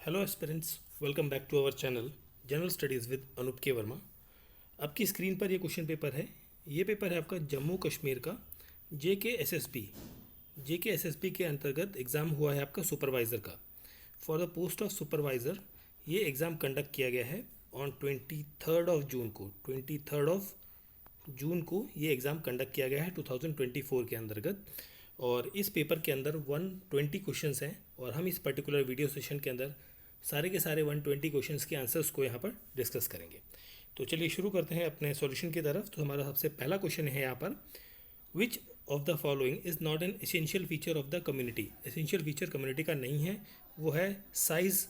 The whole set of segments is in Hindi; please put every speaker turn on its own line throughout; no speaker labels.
Hello aspirants, welcome back to our channel General Studies with Anoop K Verma. आपकी स्क्रीन पर ये क्वेश्चन पेपर है। ये पेपर है आपका जम्मू कश्मीर का जे के एस एस बी के अंतर्गत एग्ज़ाम हुआ है आपका सुपरवाइज़र का। For the post of supervisor ये एग्ज़ाम कंडक्ट किया गया है ऑन 23 जून को ये एग्ज़ाम कंडक्ट किया गया है 2024 के अंतर्गत। और इस पेपर के अंदर 120 क्वेश्चंस हैं और हम इस पर्टिकुलर वीडियो सेशन के अंदर सारे के सारे 120 क्वेश्चंस के आंसर्स को यहाँ पर डिस्कस करेंगे। तो चलिए शुरू करते हैं अपने सॉल्यूशन की तरफ। तो हमारा सबसे पहला क्वेश्चन है यहाँ पर, which of the following is not an essential feature of the community. Essential feature community का नहीं है, वो है size,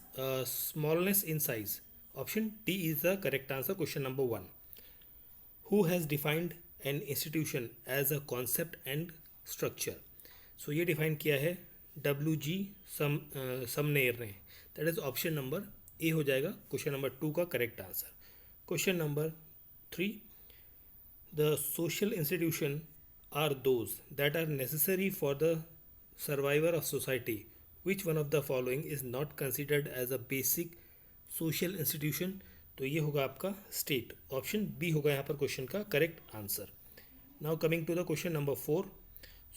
smallness in size. Option D is the correct answer. Question number 1, who has defined an institution as a concept and structure. So ये डिफाइन किया है WG समनेर ने। That is option number A हो जाएगा क्वेश्चन नंबर 2 का correct answer. Question number 3, the social institution are those that are necessary for the survivor of society. Which one of the following is not considered as a basic social institution. तो ये होगा आपका स्टेट। ऑप्शन बी होगा यहाँ पर क्वेश्चन का correct answer. Now coming to the question number 4।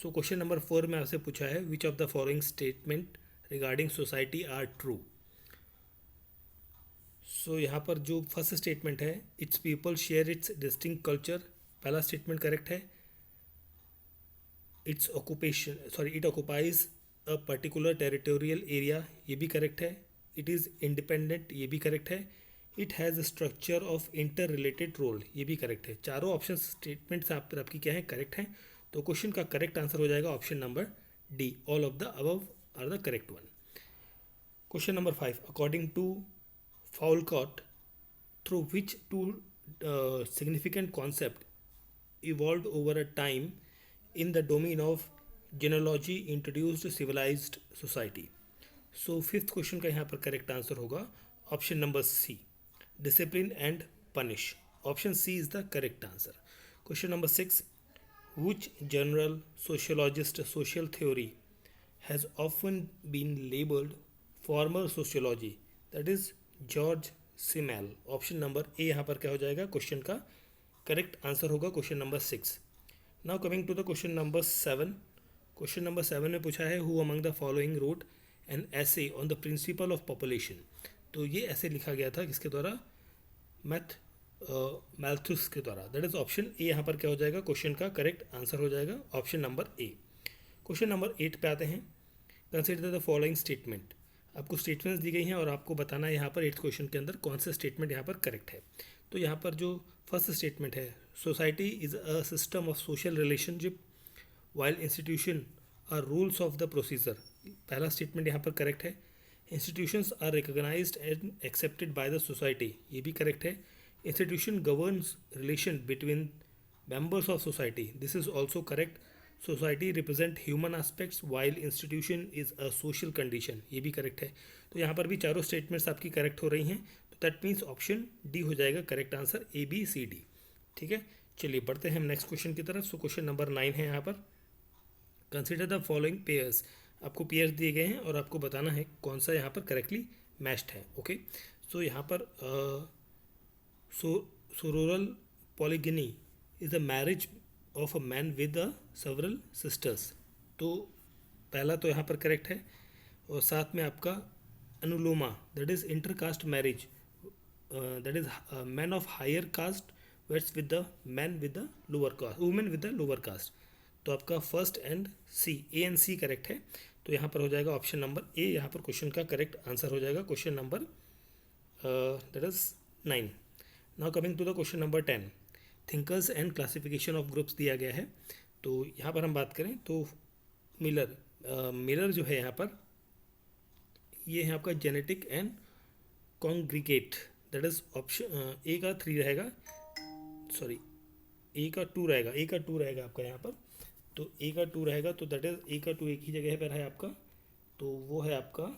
So question number 4 में आपसे पूछा है, which of the following statement regarding society are true. So यहाँ पर जो फर्स्ट स्टेटमेंट है, its people share its distinct culture, पहला स्टेटमेंट करेक्ट है। Its occupation it occupies a particular territorial area, ये भी करेक्ट है। इट इज़ इंडिपेंडेंट, ये भी करेक्ट है। It has a structure of interrelated role, ये भी करेक्ट है। चारों ऑप्शन स्टेटमेंट्स आपकी क्या है, करेक्ट हैं। तो क्वेश्चन का करेक्ट आंसर हो जाएगा option number D, all of the above are the correct one. Question number 5, according to Foucault, through which two significant concept evolved over a time in the domain of genealogy introduced civilized society. So fifth question का यहाँ पर करेक्ट आंसर होगा option number C, discipline and punish. Option C is the correct answer. Question number 6, which general sociologist social theory has often been labeled former sociology, that is George Simmel. Option number A यहाँ पर क्या हो जाएगा, क्वेश्चन का करेक्ट आंसर होगा question number 6। Now coming to the question number 7। Question number 7 में पूछा है, who among the following wrote an essay on the principle of population. तो ये ऐसे लिखा गया था किसके द्वारा, मैल्थुस के द्वारा। दैट इज ऑप्शन ए यहाँ पर क्या हो जाएगा, क्वेश्चन का करेक्ट आंसर हो जाएगा ऑप्शन नंबर ए। क्वेश्चन नंबर 8 पे आते हैं, कंसिडर द फॉलोइंग स्टेटमेंट। आपको स्टेटमेंट्स दी गई हैं और आपको बताना है यहाँ पर 8th क्वेश्चन के अंदर कौन सा स्टेटमेंट यहाँ पर करेक्ट है। तो यहाँ पर जो फर्स्ट स्टेटमेंट है, society is a system of social relationship while institution are rules of the procedure. पहला स्टेटमेंट यहाँ पर करेक्ट है। Institutions are recognised and accepted by the society, ये भी करेक्ट है। Institution governs relation between members of society. This is also correct. Society represent human aspects while institution is a social condition. ये भी करेक्ट है। तो यहाँ पर भी चारों स्टेटमेंट्स आपकी करेक्ट हो रही हैं। तो दैट मीन्स ऑप्शन डी हो जाएगा करेक्ट आंसर, ABCD। ठीक है, चलिए बढ़ते हैं हम नेक्स्ट क्वेश्चन की तरफ। सो क्वेश्चन नंबर 9 है यहाँ पर, कंसिडर द फॉलोइंग पेयर्स। आपको पेयर्स दिए गए हैं और आपको बताना है कौन सा यहाँ पर करेक्टली मैच्ड है। ओके, सो यहाँ पर Sororal polygyny is the marriage of a man with several sisters। तो पहला तो यहाँ पर करेक्ट है। और साथ में आपका अनुलोमा, that is intercaste marriage, that is man of higher caste weds with the man with the lower caste, women with the lower caste. तो आपका first and C, A and C correct है। तो यहाँ पर हो जाएगा ऑप्शन नंबर ए, यहाँ पर क्वेश्चन का करेक्ट आंसर हो जाएगा question number that is 9। Now coming to the question number 10, thinkers and classification of groups दिया गया है। तो यहाँ पर हम बात करें तो मिलर जो है यहाँ पर, ये है आपका genetic and congregate. That is option A का 3 रहेगा, सॉरी ए का 2 रहेगा, ए का 2 रहेगा आपका यहाँ पर। तो ए का 2 रहेगा, तो दैट इज ए का 2 एक ही जगह पर है आपका। तो वो है आपका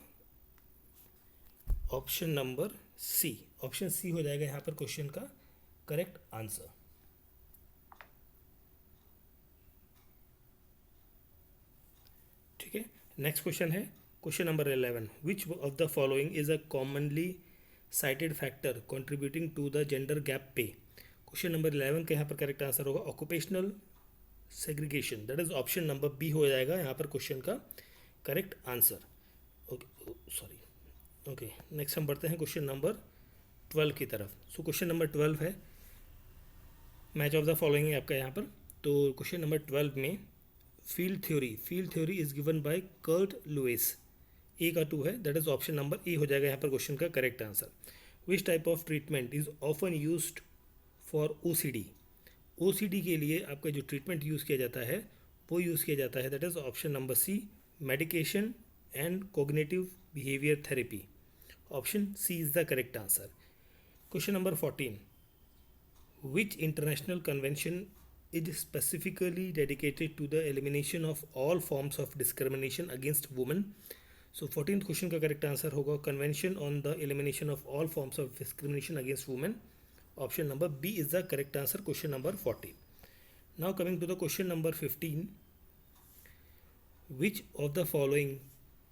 option number C. Option C हो जाएगा यहाँ पर क्वेश्चन का करेक्ट आंसर। ठीक है, नेक्स्ट क्वेश्चन है question number 11, which of the following is a commonly cited factor contributing to the gender gap pay. Question number 11 का यहाँ पर करेक्ट आंसर होगा occupational segregation, that is option number B हो जाएगा यहाँ पर क्वेश्चन का correct answer. Okay, sorry. Okay, next हम बढ़ते हैं क्वेश्चन नंबर 12 की तरफ. सो क्वेश्चन नंबर 12 है मैच ऑफ द फॉलोइंग है आपका यहाँ पर. तो क्वेश्चन नंबर 12 में field theory is given by Kurt Lewis. A का 2 है, that is option number A हो जाएगा यहाँ पर क्वेश्चन का correct answer. Which type of treatment is often used for OCD. OCD के लिए आपका जो ट्रीटमेंट यूज़ किया जाता है वो यूज़ किया जाता है, that is option number C, medication and cognitive behaviour therapy. Option C is the correct answer. Question number 14, which international convention is specifically dedicated to the elimination of all forms of discrimination against women. So 14th question का करेक्ट आंसर होगा convention on the elimination of all forms of discrimination against women. Option number B is the correct answer question number 14. Now coming to the question number 15, which of the following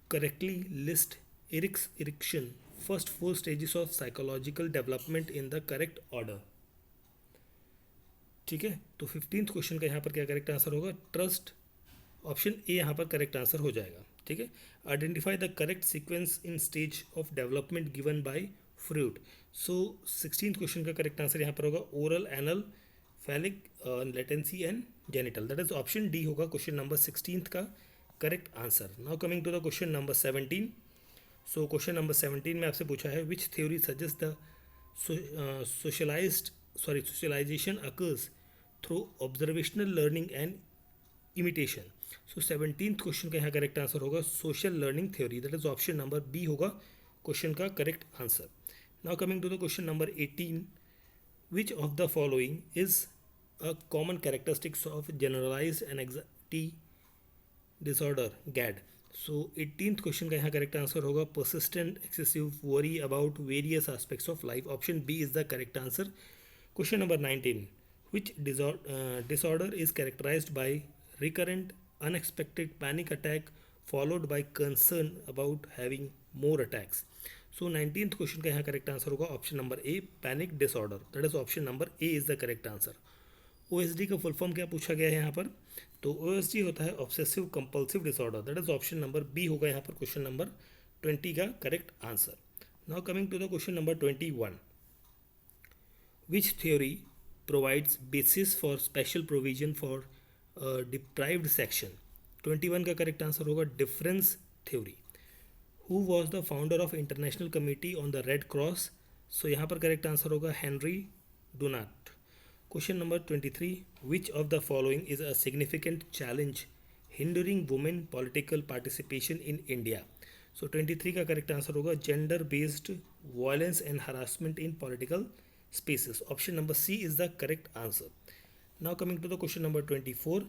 correctly list Eric's Erikson first 4 stages of psychological development in the correct order. ठीक है, तो 15th क्वेश्चन का यहाँ पर क्या करेक्ट आंसर होगा, ट्रस्ट. ऑप्शन ए यहाँ पर करेक्ट आंसर हो जाएगा. ठीक है, identify the correct sequence in stage of development given by Freud. So 16th question का करेक्ट आंसर यहाँ पर होगा oral, anal, phallic, latency and genital. That is option D होगा क्वेश्चन नंबर 16th का correct answer. Now coming to the question number 17. So question number 17 में आपसे पूछा है विच theory suggest the socialization occurs through observational learning and imitation. So 17th question का यहाँ करेक्ट आंसर होगा social learning theory, that is option number B होगा क्वेश्चन का correct answer. Now coming to the question number 18, which of the following is a common characteristics of generalised anxiety disorder GAD. So 18th question का यहाँ करेक्ट आंसर होगा persistent excessive worry about various aspects of life. Option B is the correct answer. Question number 19, which disorder is characterized by recurrent unexpected panic attack followed by concern about having more attacks. So 19th question का यहाँ करेक्ट आंसर होगा option number A, panic disorder. That is option number A is the correct answer. OSD का फुल फॉर्म क्या पूछा गया है यहाँ पर, तो ओएसडी होता है obsessive compulsive disorder. That is option number B होगा यहाँ पर क्वेश्चन नंबर 20 का correct answer. Now coming to the question number 21, which theory provides basis for special provision for deprived section. 21 का करेक्ट आंसर होगा difference theory. Who was the founder of International Committee on the Red Cross. So यहाँ पर करेक्ट आंसर होगा Henry Dunant. Question number 23, which of the following is a significant challenge hindering women political participation in India. So 23 का करेक्ट आंसर होगा gender based violence and harassment in political spaces. Option number C is the correct answer. Now coming to the question number 24,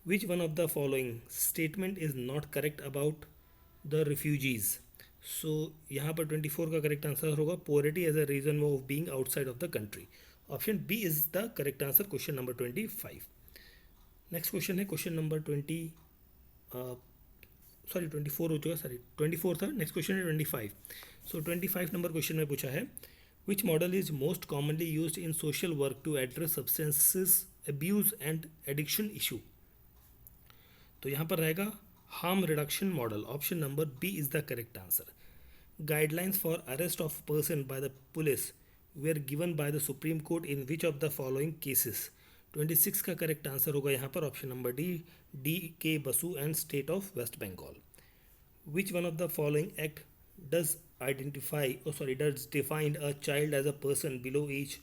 which one of the following statement is not correct about the refugees. So यहाँ पर 24 का करेक्ट आंसर होगा poverty as a reason of being outside of the country. Option B is the correct answer. Question number 25. Next question है क्वेश्चन नंबर 24 हो चुका, सॉरी 24 था. नेक्स्ट क्वेश्चन है 25. सो 25 नंबर क्वेश्चन में पूछा है which model is most commonly used in social work to address substances abuse and addiction issue. तो यहाँ पर रहेगा harm reduction model. Option number B is the correct answer. Guidelines for arrest of person by the police were given by the Supreme Court in which of the following cases. 26 का करेक्ट आंसर होगा यहाँ पर option number D K Basu and state of West Bengal. Which one of the following act does define a child as a person below age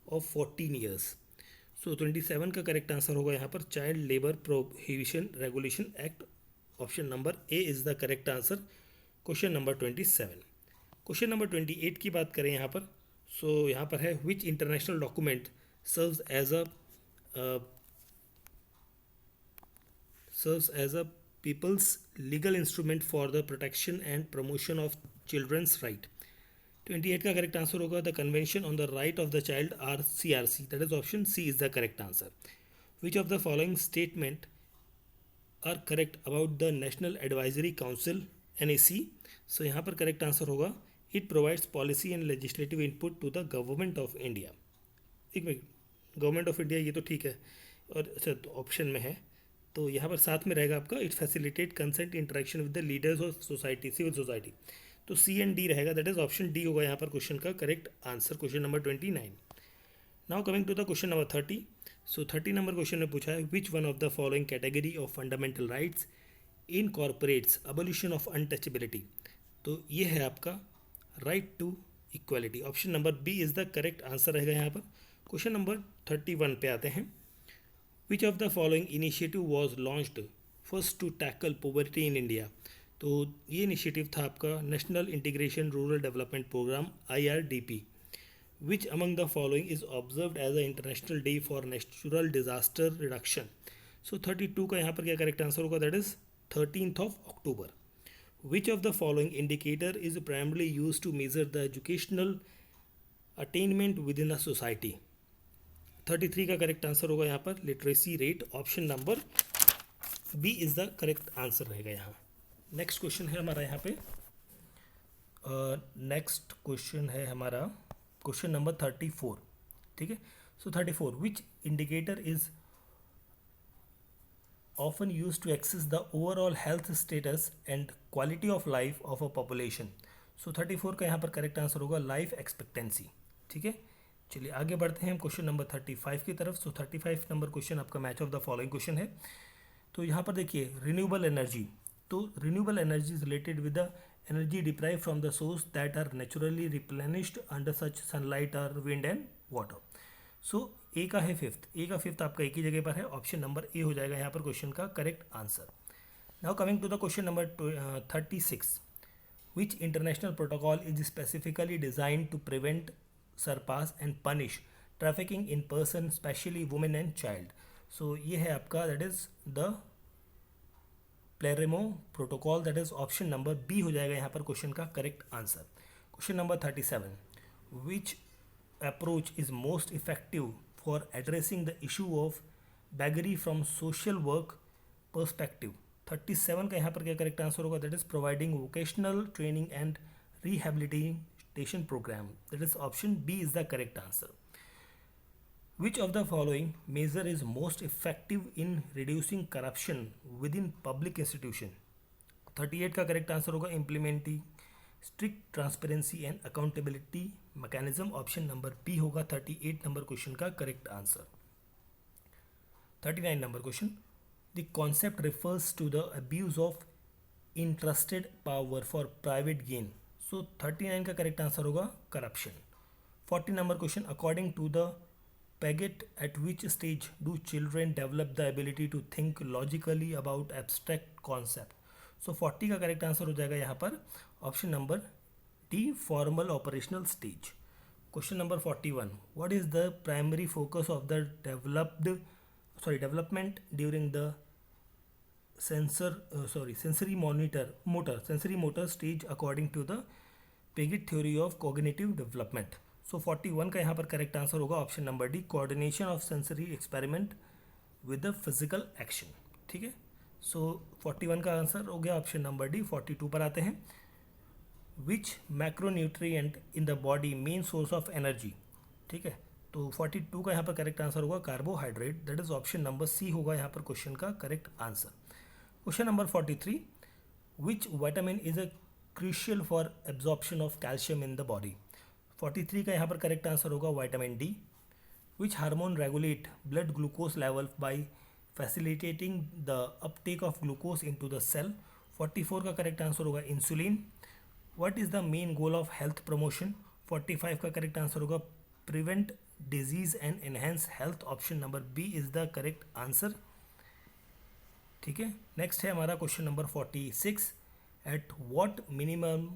of 14 years. So 27 का करेक्ट आंसर होगा यहाँ पर child labour prohibition regulation act. Option number A is the correct answer question number 27. Question number 28 की बात करें यहाँ पर. सो यहाँ पर है which international document serves as a people's legal instrument for the protection and promotion of children's right. 28 का करेक्ट आंसर होगा the convention on the right of the child RCRC. That is option C is the correct answer. Which of the following statement are correct about the national advisory council NAC। So यहाँ पर करेक्ट आंसर होगा it provides policy and legislative input to the government of India. एक मिनट, गवर्नमेंट ऑफ इंडिया ये तो ठीक है, और अच्छा तो ऑप्शन में है, तो यहाँ पर साथ में रहेगा आपका it facilitate consent interaction with the leaders of society, civil society. तो सी एंड डी रहेगा, दैट इज ऑप्शन डी होगा यहाँ पर क्वेश्चन का correct answer, question number 29। Now coming to the question number 30। So 30 number question में पूछा है which one of the following category of fundamental rights incorporates abolition of untouchability. तो ये है आपका right to equality, option number B is the correct answer रहेगा यहाँ पर। क्वेश्चन नंबर 31 पे आते हैं। Which of the following initiative was launched first to tackle poverty in India. तो ये इनिशिएटिव था आपका National Integration Rural Development Programme IRDP। Which among the following is observed as a International day for Natural Disaster Reduction. So 32 का यहाँ पर क्या करेक्ट आंसर होगा, that is 13th of October. Which of the following indicator is primarily used to measure the educational attainment within a society? 33 का करेक्ट आंसर होगा यहाँ पर literacy rate, option number B is the correct answer रहेगा यहाँ। नेक्स्ट क्वेश्चन है हमारा यहाँ पे, नेक्स्ट क्वेश्चन है हमारा क्वेश्चन नंबर 34। ठीक है, so 34 which indicator is often used to assess the overall health status and quality of life of a population. सो 34 का यहाँ पर करेक्ट आंसर होगा लाइफ एक्सपेक्टेंसी। ठीक है, चलिए आगे बढ़ते हैं हम क्वेश्चन नंबर 35 की तरफ। सो 35 नंबर क्वेश्चन आपका match of the following question है। तो यहाँ पर देखिए रिन्यूएबल एनर्जी, तो renewable energy is related with the energy deprive from the source that are naturally replenished under such sunlight और wind and water. So A का है फिफ्थ, ए का फिफ्थ आपका एक ही जगह पर है, ऑप्शन नंबर ए हो जाएगा यहाँ पर क्वेश्चन का correct answer. Now coming to the question number 36। Which international protocol is specifically design to prevent, suppress and punish trafficking in person specially women and child. So ये है आपका that is the Palermo protocol, that is option number B हो जाएगा यहाँ पर क्वेश्चन का correct answer. Question number 37। Which approach is most effective for addressing the issue of beggary from social work perspective। 37 का यहाँ पर क्या करेक्ट आंसर होगा, that is providing vocational training and rehabilitation programme, that is option B is the correct answer. Which of the following measure is most effective in reducing corruption within public institution. 38 का करेक्ट आंसर होगा implementing strict transparency and accountability mechanism, option number B होगा 38 नंबर क्वेश्चन का correct answer. 39 number question, the concept refers to the abuse of interested power for private gain. So 39 का करेक्ट आंसर होगा corruption. 40 number question, according to the Piaget at which stage do children develop the ability to think logically about abstract concept. So 40 का करेक्ट आंसर हो जाएगा यहाँ पर option number D, formal operational stage. Question number 41, what is the primary focus of the development during the sensory motor stage according to the Piaget theory of cognitive development. सो 41 का यहाँ पर करेक्ट आंसर होगा option number D, coordination of sensory experiment with the physical action. ठीक है, सो 41 का आंसर हो गया ऑप्शन नंबर डी। 42 पर आते हैं। Which macronutrient in the body main source of energy. ठीक है, तो 42 का यहाँ पर करेक्ट आंसर होगा carbohydrate, that is option number C होगा यहाँ पर क्वेश्चन का correct answer. Question number 43, which vitamin is a crucial for absorption of calcium in the body. 43 का यहाँ पर करेक्ट आंसर होगा vitamin D. Which hormone regulate blood glucose level by facilitating the Uptake of glucose into the cell. 44 का करेक्ट आंसर होगा insulin. What is the main goal of health promotion. 45 का करेक्ट आंसर होगा prevent disease and enhance health, option number B is the correct answer. ठीक है, नेक्स्ट है हमारा question number 46, at what minimum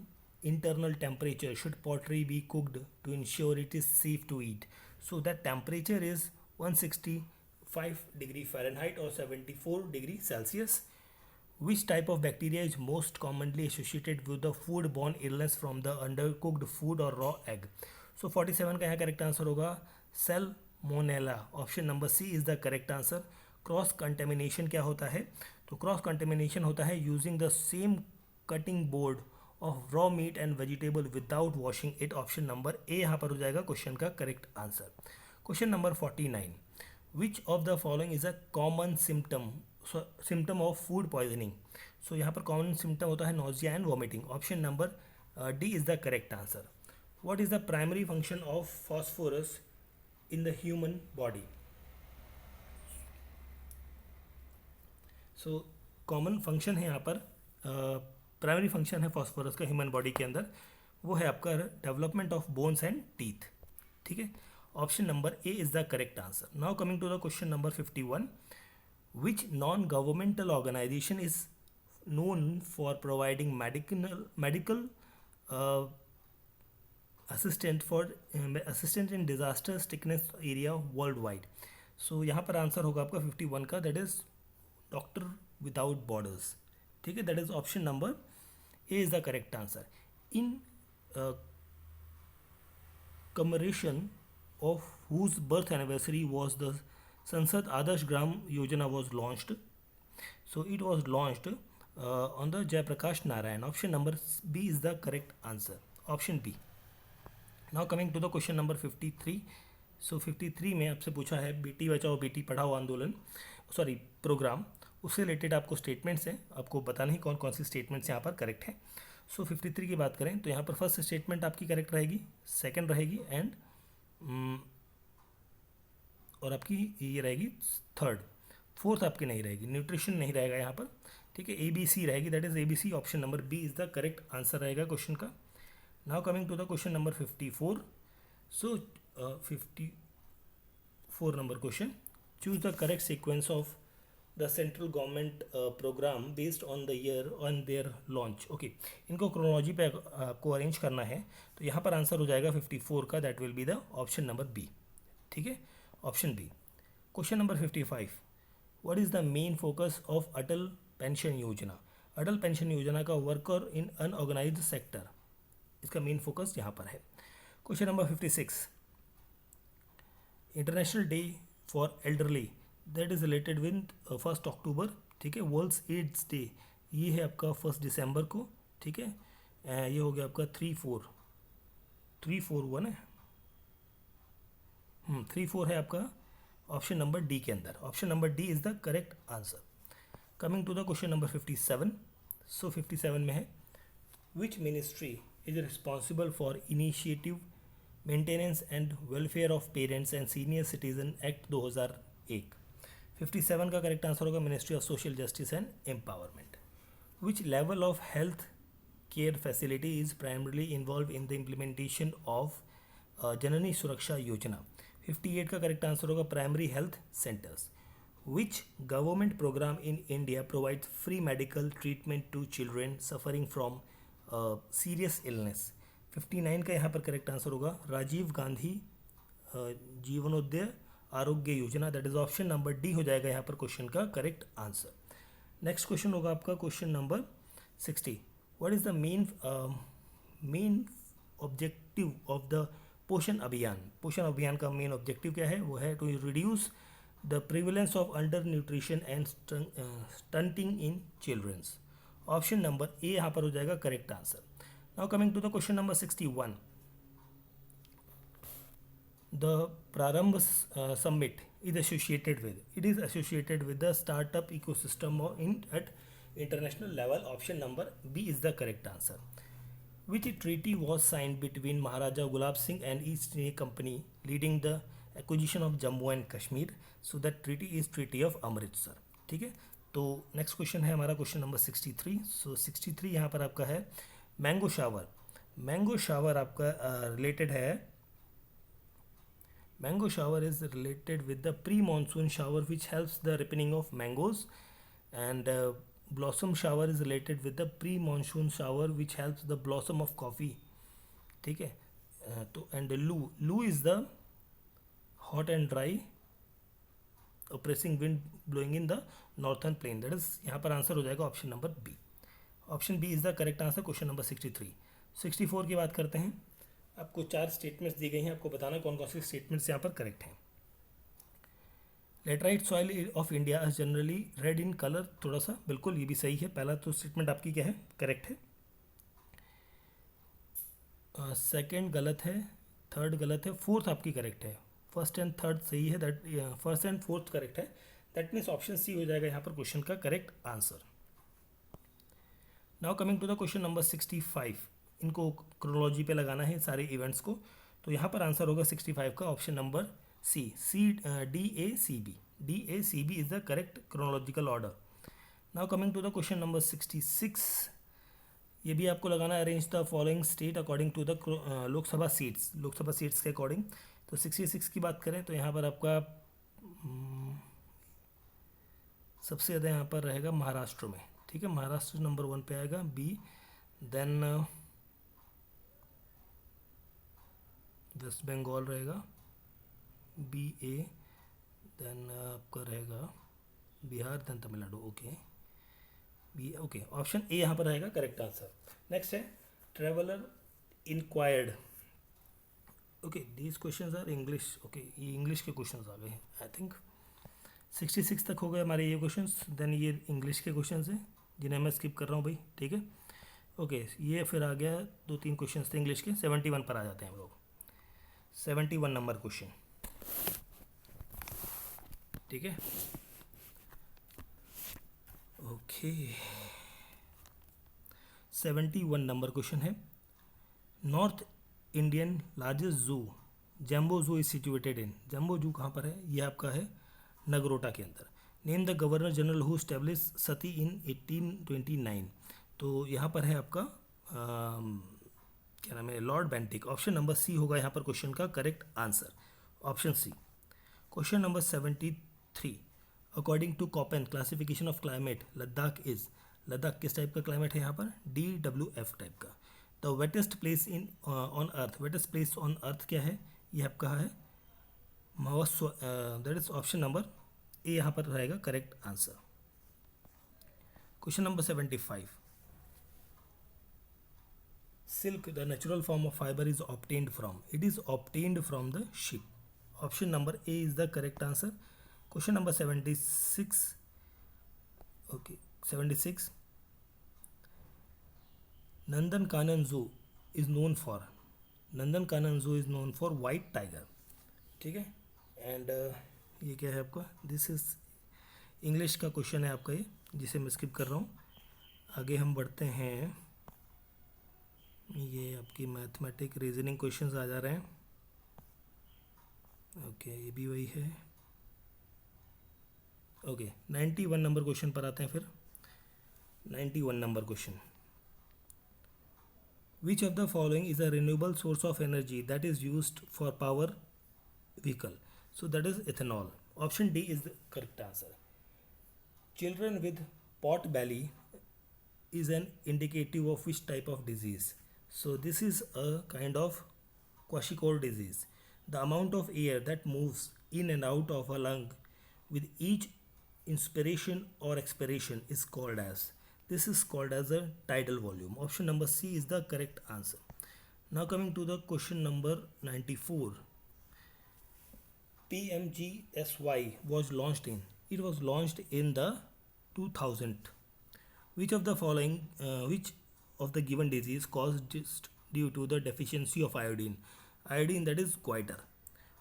internal temperature should pottery be cooked to ensure it is safe to eat. So that temperature is 165 degree Fahrenheit or 74 degree Celsius. Which type of bacteria is most commonly associated with the food-borne illness from the undercooked food or raw egg? So 47 का यहाँ करेक्ट आंसर होगा Salmonella, option number C is the correct answer. Cross contamination क्या होता है, तो क्रॉस कंटेमिनेशन होता है using the same cutting board of raw meat and vegetable without washing it. Option number A यहाँ पर हो जाएगा क्वेश्चन का correct answer. Question number 49, which of the following is a common symptom of food poisoning. So यहाँ पर कॉमन सिम्टम होता है nausea and vomiting. Option number D is the correct answer. What is the primary function of phosphorus in the human body. So common function है यहाँ पर, प्राइमरी फंक्शन है फॉस्फोरस का ह्यूमन बॉडी के अंदर, वो है आपका development of bones and teeth. ठीक है, option number A is the correct answer. Now coming to the question number 51, which non governmental organisation is known for providing medical assistant in disaster sickness area world wide. So यहाँ पर आंसर होगा आपका 51 का, that is doctor without borders. ठीक है, that is option number A is the correct answer. In commemoration of whose birth anniversary was the Sansad Adarsh Gram Yojana was launched. So it was launched on the Jayaprakash Narayan. Option number B is the correct answer, option B. Now coming to the question number 53। So 53 में आपसे पूछा है बेटी बचाओ बेटी पढ़ाओ आंदोलन, सॉरी प्रोग्राम, उससे रिलेटेड आपको स्टेटमेंट्स हैं, आपको बताना ही कौन कौन सी स्टेटमेंट्स यहाँ पर करेक्ट हैं। सो 53 की बात करें तो यहाँ पर फर्स्ट स्टेटमेंट आपकी करेक्ट रहेगी, सेकंड रहेगी एंड और आपकी ये रहेगी थर्ड, फोर्थ आपकी नहीं रहेगी, न्यूट्रिशन नहीं रहेगा यहाँ पर। ठीक है, ABC रहेगी, that is ABC। Option number B is the correct answer रहेगा क्वेश्चन का। Now coming to the question number 54। So 54 number question, choose the correct sequence of the central government programme based on the year on their launch. Okay, इनको क्रोनोलॉजी पे आपको अरेंज करना है, तो यहाँ पर आंसर हो जाएगा 54 का, that will be the option number B. ठीक है, option B. Question number 55, what is the main focus of Atal pension Yojana. Atal pension Yojana का वर्कर इन अनऑर्गेनाइज्ड सेक्टर, इसका मेन फोकस यहाँ पर है। Question number 56, international day for elderly that is related with 1 October. ठीक है, वर्ल्ड्स एड्स डे ये है आपका 1 दिसंबर को। ठीक है, ये हो गया आपका 341 है, 34 है आपका ऑप्शन नंबर डी के अंदर। Option number D is the correct answer. Coming to the question number 57। So 57 में है, which ministry is responsible for initiative maintenance and welfare of parents and senior citizen act 2001। 57 का करेक्ट आंसर होगा ministry of social justice and empowerment. Which level of health care facility is primarily involve in the implementation of Janani Suraksha Yojana. 58 का करेक्ट आंसर होगा primary health centres. Which government programme in India provides free medical treatment to children suffering from serious illness. 59 का यहाँ पर करेक्ट आंसर होगा Rajiv Gandhi जीवनोदय Arogya Yojana, that is option number D हो जाएगा यहाँ पर क्वेश्चन का करेक्ट आंसर। नेक्स्ट क्वेश्चन होगा आपका question number 60, what is the main objective of the पोषण अभियान। पोषण अभियान का मेन ऑब्जेक्टिव क्या है, वो है to reduce the prevalence of under nutrition and stunting in childrens. Option number A यहाँ पर हो जाएगा correct answer. Now coming to the question number 61, the Prarambh Summit is associated with, it is associated with the startup ecosystem at international level. Option number B is the correct answer. Which treaty was signed between Maharaja Gulab Singh and East India Company leading the acquisition of Jammu and Kashmir? So that treaty is Treaty of Amritsar. ठीक है, तो नेक्स्ट क्वेश्चन है हमारा क्वेश्चन नंबर 63। सो 63 यहाँ पर आपका है मैंगो शावर। मैंगो शावर आपका रिलेटेड है, mango shower is related with the pre-monsoon shower which helps the ripening of mangoes, and blossom shower is related with the pre-monsoon shower which helps the blossom of coffee. ठीक है, तो एंड लू is the hot and dry oppressing wind blowing in the northern plain, that is यहाँ पर आंसर हो जाएगा option number B. Option B is the correct answer question number 63। 64 की बात करते हैं, आपको 4 स्टेटमेंट्स दी गई हैं, आपको बताना कौन कौन सी स्टेटमेंट्स यहाँ पर करेक्ट हैं। Laterite soil of India is generally red in colour, थोड़ा सा बिल्कुल ये भी सही है, पहला तो स्टेटमेंट आपकी क्या है करेक्ट है। सेकंड गलत है, थर्ड गलत है, फोर्थ आपकी करेक्ट है, फर्स्ट एंड थर्ड सही है, that first and fourth correct है, दैट मीन्स ऑप्शन सी हो जाएगा यहाँ पर क्वेश्चन का correct answer. Now coming to the question number 65, इनको क्रोनोलॉजी पे लगाना है सारे इवेंट्स को, तो यहाँ पर आंसर होगा 65 का option number C, DACB is the correct chronological order. Now coming to the question number 66, ये भी आपको लगाना है, arrange the following state according to the Lok Sabha seats के अकॉर्डिंग। तो 66 की बात करें तो यहाँ पर आपका सबसे ज़्यादा यहाँ पर रहेगा महाराष्ट्र में, ठीक है, महाराष्ट्र नंबर 1 पे आएगा, बी, देन वेस्ट बंगाल रहेगा BA, देन आपका रहेगा Bihar, then Tamil Nadu, okay option A यहाँ पर रहेगा करेक्ट आंसर। नेक्स्ट है traveller inquired, okay these questions are English, okay ये इंग्लिश के क्वेश्चंस आ गए हैं, आई थिंक 66 तक हो गए हमारे ये क्वेश्चंस, देन ये इंग्लिश के क्वेश्चंस हैं जिन्हें मैं स्किप कर रहा हूँ भाई, ठीक है, ओके ये फिर आ गया 2-3 क्वेश्चंस थे इंग्लिश के। 71 पर आ जाते हैं हम लोग, 71 नंबर क्वेश्चन, ठीक है, ओके 71 नंबर क्वेश्चन है, नॉर्थ इंडियन लार्जेस्ट जू जम्बो जू इज सिचुएटेड इन, जम्बो जू कहाँ पर है, ये आपका है नगरोटा के अंदर। Name the governor general who establish sati in 1829, तो यहाँ पर है आपका क्या नाम है, lord Bentinck. Option number C होगा यहाँ पर क्वेश्चन का correct answer, option C. Question number 73, according to Koppen classification of climate Ladakh is, Ladakh किस टाइप का क्लाइमेट है यहाँ पर, DWF टाइप का। The wettest place in on earth, wettest place on earth क्या है, ये आपका है महोत्सव, that is option number A यहाँ पर रहेगा correct answer. Question number 75, silk the natural form of fibre is obtained from, it is obtained from the ship, option number A is the correct answer. Question number 76, okay 76, Nandankanan जू इज नोन फॉर, नंदनकानन जू is known for white tiger, ठीक है, एंड ये क्या है आपका, दिस इज इंग्लिश का क्वेश्चन है आपका ये, जिसे मैं स्किप कर रहा हूँ। आगे हम बढ़ते हैं, ये आपकी मैथमेटिक रीजनिंग क्वेश्चंस आ जा रहे हैं, ओके ये भी वही है, ओके 91 नंबर क्वेश्चन पर आते हैं फिर। 91 number question, which of the following is a renewable source of energy that is used for power vehicle, so that is ethanol, option D is the correct answer. Children with pot belly is an indicative of which type of disease, so this is a kind of kwashiorkor disease. The amount of air that moves in and out of a lung with each inspiration or expiration is called as, this is called as a tidal volume, option number C is the correct answer. Now coming to the question number 94, PMGSY was launched in, it was launched in the 2000, which of the following which of the given disease caused just due to the deficiency of iodine, iodine that is goiter.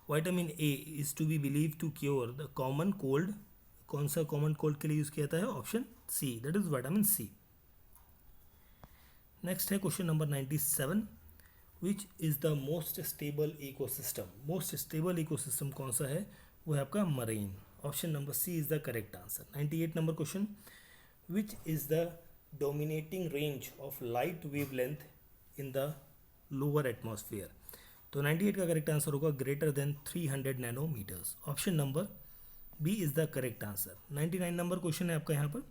Vitamin A is to be believed to cure the common cold, कौन सा कॉमन कोल्ड के लिए यूज़ किया जाता है, option C, that is vitamin C. Next है question number 97, which is the most stable ecosystem, most stable ecosystem कौन सा है, वो है आपका marine, option number C is the correct answer. 98 number question, which is the dominating range of light wavelength in the lower atmosphere, तो 98 का करेक्ट आंसर होगा greater than 300 nanometers, option number B is the correct answer. 99 number question है आपका यहाँ पर,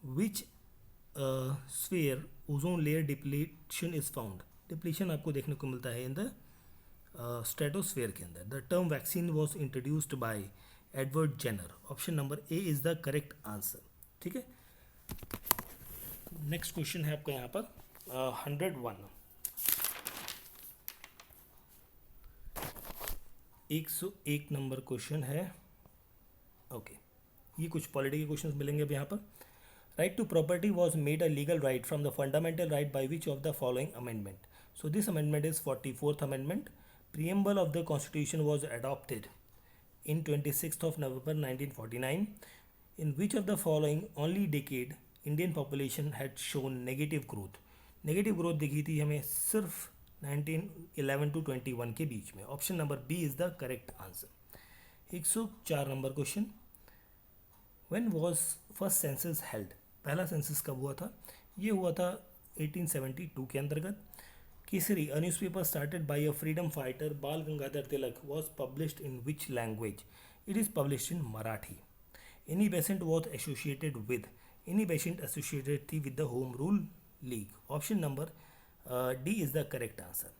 which sphere ozone layer depletion is found, depletion आपको देखने को मिलता है इन द स्ट्रेटोस्फेयर के अंदर। The term vaccine was introduced by Edward Jenner, option number A is the correct answer, ठीक है। नेक्स्ट क्वेश्चन है आपका यहाँ पर 101, 101 नंबर क्वेश्चन है, ओके ये कुछ पॉलिटी के क्वेश्चंस मिलेंगे अब यहाँ पर। Right to property was made a legal right from the fundamental right by which of the following amendment, So this amendment is 44th amendment. Preamble of the constitution was adopted in 26th of November 1949. In which of the following only decade Indian population had shown negative growth? Negative growth दिखी थी हमें सिर्फ 1911 to 21 के बीच में. Option number B is the correct answer. 104 number question. When was first census held? पहला सेंसस कब हुआ था? ये हुआ था 1872 के अंतर्गत. Kesari, a newspaper started by a freedom fighter Bal Gangadhar Tilak, was published in which language? It is published in Marathi. Annie Besant was associated with? Annie Besant associated थी with the home rule league. Option number D is the correct answer.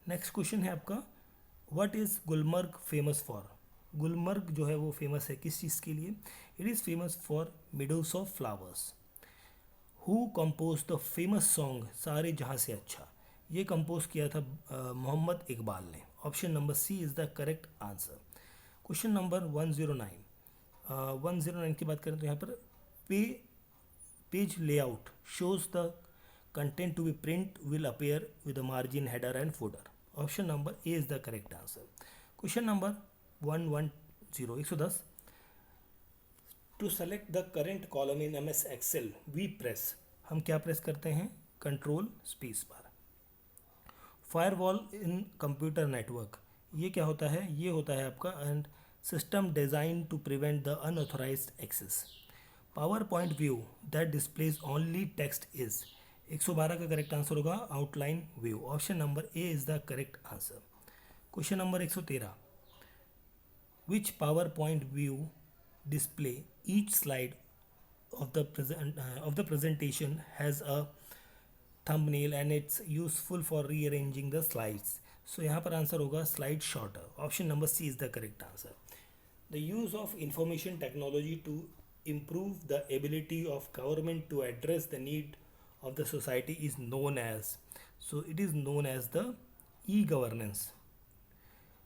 Next question है आपका, what is Gulmarg famous for? Gulmarg जो है वो फेमस है किस चीज़ के लिए? It is famous for meadows of flowers. Who compose the famous song सारे जहाँ से अच्छा? ये कंपोज किया था मोहम्मद इकबाल ने. Option number C is the correct answer. Question number 109. 109 की बात करें तो यहाँ पर page layout shows the content to be print will appear with a margin, header and footer. Option number A is the correct answer. Question number 110. 110. To select the current column in MS Excel, we press. हम क्या प्रेस करते हैं? Control space bar. Firewall in computer network, ये क्या होता है? ये होता है आपका and system design to prevent the unauthorised access. PowerPoint view that displays only text is. 112 का करेक्ट आंसर होगा outline view. Option number A is the correct answer. Question number 113. Which PowerPoint view display each slide of the presentation has a thumbnail and it's useful for rearranging the slides. So यहाँ पर आंसर होगा slide shorter. Option number C is the correct answer. The use of information technology to improve the ability of government to address the need of the society is known as. So it is known as the e-governance.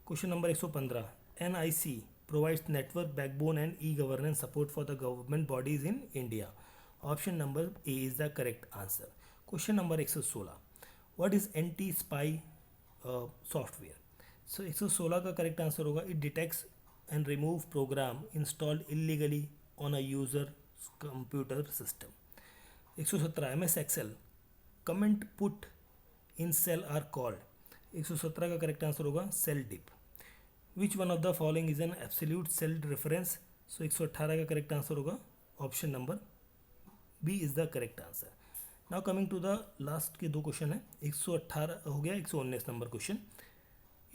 Question number 115. NIC provides network backbone and e-governance support for the government bodies in India. Option number A is the correct answer. Question number 116. What is anti-spy software? So 116 का correct answer होगा it detects and remove program installed illegally on a user's computer system. 117. MS Excel comment put in cell are called. 117 का करेक्ट आंसर होगा cell tip. Which one of the following is an absolute cell reference? So 118 का करेक्ट आंसर होगा option number B is the correct answer. Now coming to the last के दो क्वेश्चन है. 118 हो गया. 119 नंबर क्वेश्चन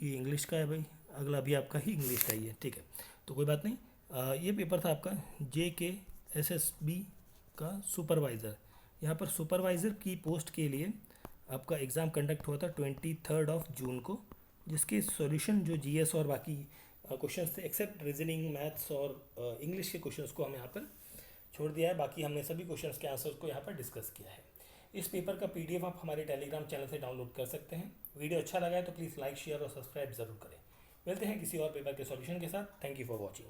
ये इंग्लिश का है भाई, अगला भी आपका ही इंग्लिश का ही है, ठीक है तो कोई बात नहीं. ये पेपर था आपका JKSSB का सुपरवाइज़र. यहाँ पर सुपरवाइज़र की पोस्ट के लिए आपका एग्ज़ाम कंडक्ट हुआ था 23 जून को, जिसके सॉल्यूशन जो GS और बाकी क्वेश्चंस थे एक्सेप्ट रीजनिंग, मैथ्स और इंग्लिश के क्वेश्चंस को हम यहाँ पर छोड़ दिया है. बाकी हमने सभी क्वेश्चंस के आंसर्स को यहाँ पर डिस्कस किया है. इस पेपर का PDF आप हमारे टेलीग्राम चैनल से डाउनलोड कर सकते हैं. वीडियो अच्छा लगा है तो प्लीज़ लाइक, शेयर और सब्सक्राइब ज़रूर करें. मिलते हैं किसी और पेपर के सॉल्यूशन के साथ. Thank you for watching.